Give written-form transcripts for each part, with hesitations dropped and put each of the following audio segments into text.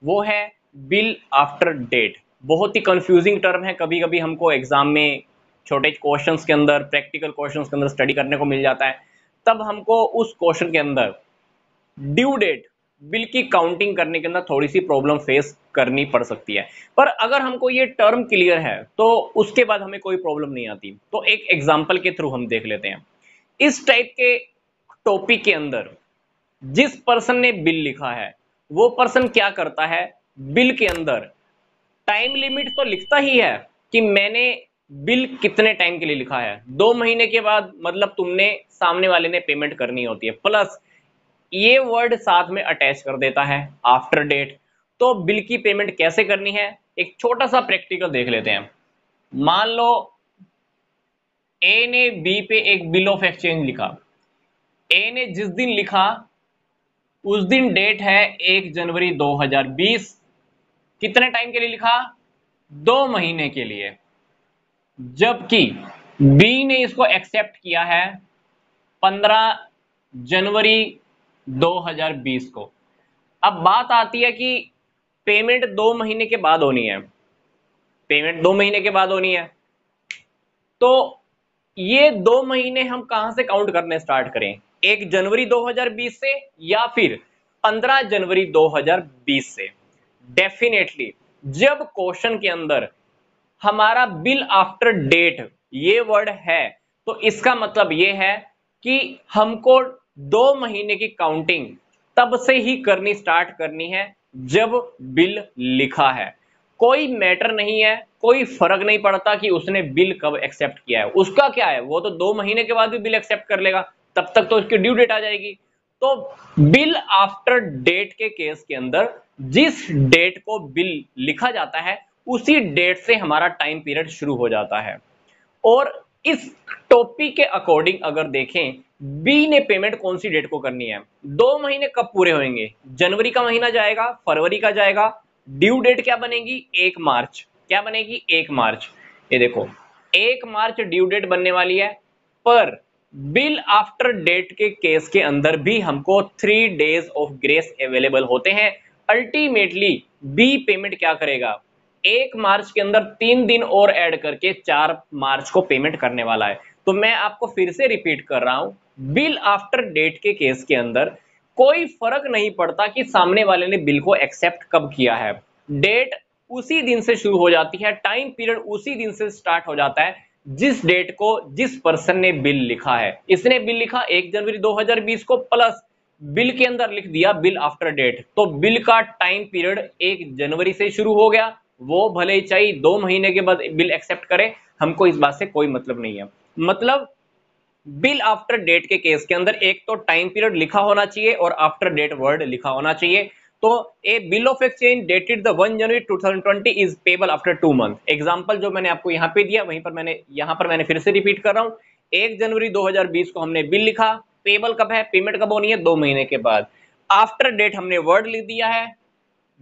वो है bill after date. बहुत ही कंफ्यूजिंग टर्म है, कभी कभी हमको एग्जाम में छोटे क्वेश्चंस के अंदर, प्रैक्टिकल क्वेश्चंस के अंदर स्टडी करने को मिल जाता है। तब हमको उस क्वेश्चन के अंदर ड्यू डेट, बिल की काउंटिंग करने के अंदर थोड़ी सी प्रॉब्लम फेस करनी पड़ सकती है। पर अगर हमको ये टर्म क्लियर है तो उसके बाद हमें कोई प्रॉब्लम नहीं आती। तो एक एग्जांपल के थ्रू हम देख लेते हैं। इस टाइप के टॉपिक के अंदर जिस पर्सन ने बिल लिखा है वो पर्सन क्या करता है, बिल के अंदर टाइम लिमिट तो लिखता ही है कि मैंने बिल कितने टाइम के लिए लिखा है, 2 महीने के बाद मतलब तुमने सामने वाले ने पेमेंट करनी होती है, प्लस ये वर्ड साथ में अटैच कर देता है आफ्टर डेट। तो बिल की पेमेंट कैसे करनी है, एक छोटा सा प्रैक्टिकल देख लेते हैं। मान लो ए ने बी पे एक बिल ऑफ एक्सचेंज लिखा। ए ने जिस दिन लिखा उस दिन डेट है 1 जनवरी 2020। कितने टाइम के लिए लिखा, 2 महीने के लिए। जबकि बी ने इसको एक्सेप्ट किया है 15 जनवरी 2020 को। अब बात आती है कि पेमेंट 2 महीने के बाद होनी है, पेमेंट 2 महीने के बाद होनी है। तो ये 2 महीने हम कहां से काउंट करने स्टार्ट करें, 1 जनवरी 2020 से या फिर 15 जनवरी 2020 से? डेफिनेटली जब क्वेश्चन के अंदर हमारा बिल आफ्टर डेट ये वर्ड है तो इसका मतलब ये है कि हमको 2 महीने की काउंटिंग तब से ही करनी स्टार्ट करनी है जब बिल लिखा है। कोई मैटर नहीं है, कोई फर्क नहीं पड़ता कि उसने बिल कब एक्सेप्ट किया है, उसका क्या है, वो तो 2 महीने के बाद भी बिल एक्सेप्ट कर लेगा, तब तक तो उसकी ड्यू डेट आ जाएगी। तो बिल आफ्टर डेट के केस के अंदर जिस डेट को बिल लिखा जाता है उसी डेट से हमारा टाइम पीरियड शुरू हो जाता है। और इस टॉपिक के अकॉर्डिंग अगर देखें, बी ने पेमेंट कौन सी डेट को करनी है, 2 महीने कब पूरे होंगे, जनवरी का महीना जाएगा, फरवरी का जाएगा, ड्यू डेट क्या बनेगी, 1 मार्च। क्या बनेगी, 1 मार्च। ये देखो 1 मार्च ड्यू डेट बनने वाली है। पर बिल आफ्टर डेट के केस के अंदर भी हमको 3 डेज ऑफ ग्रेस अवेलेबल होते हैं। अल्टीमेटली बी पेमेंट क्या करेगा, 1 मार्च के अंदर 3 दिन और ऐड करके 4 मार्च को पेमेंट करने वाला है। तो मैं आपको फिर से रिपीट कर रहा हूं, बिल आफ्टर डेट के केस के अंदर कोई फर्क नहीं पड़ता कि सामने वाले ने बिल को एक्सेप्ट कब किया है, डेट उसी दिन से शुरू हो जाती है, टाइम पीरियड उसी दिन से स्टार्ट हो जाता है जिस डेट को जिस पर्सन ने बिल लिखा है। इसने बिल लिखा 1 जनवरी 2020 को, प्लस बिल के अंदर लिख दिया बिल आफ्टर डेट, तो बिल का टाइम पीरियड 1 जनवरी से शुरू हो गया। वो भले ही चाहिए 2 महीने के बाद बिल एक्सेप्ट करे, हमको इस बात से कोई मतलब नहीं है। मतलब बिल आफ्टर डेट के केस के अंदर एक तो टाइम पीरियड लिखा होना चाहिए और आफ्टर डेट वर्ड लिखा होना चाहिए। तो a bill of exchange dated the 1 January 2020 is payable after 2 month. Example जो मैंने आपको यहां पे दिया वहीं पर मैंने फिर से रिपीट कर रहा हूं। 1 जनवरी 2020 को हमने बिल लिखा, पेबल कब है, पेमेंट कब होनी है, 2 महीने के बाद। आफ्टर डेट हमने वर्ड लिख दिया है,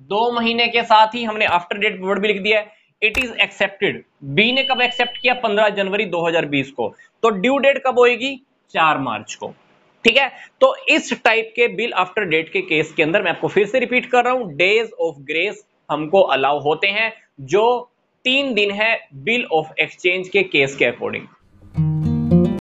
2 महीने के साथ ही हमने आफ्टर डेट वर्ड भी लिख दिया है। इट इज एक्सेप्टेड, बी ने कब एक्सेप्ट किया, 15 जनवरी 2020 को, तो ड्यू डेट कब होएगी, 4 मार्च को। ठीक है, तो इस टाइप के बिल आफ्टर डेट के केस के अंदर मैं आपको फिर से रिपीट कर रहा हूं, डेज ऑफ ग्रेस हमको अलाउ होते हैं जो 3 दिन है बिल ऑफ एक्सचेंज के केस के अकॉर्डिंग।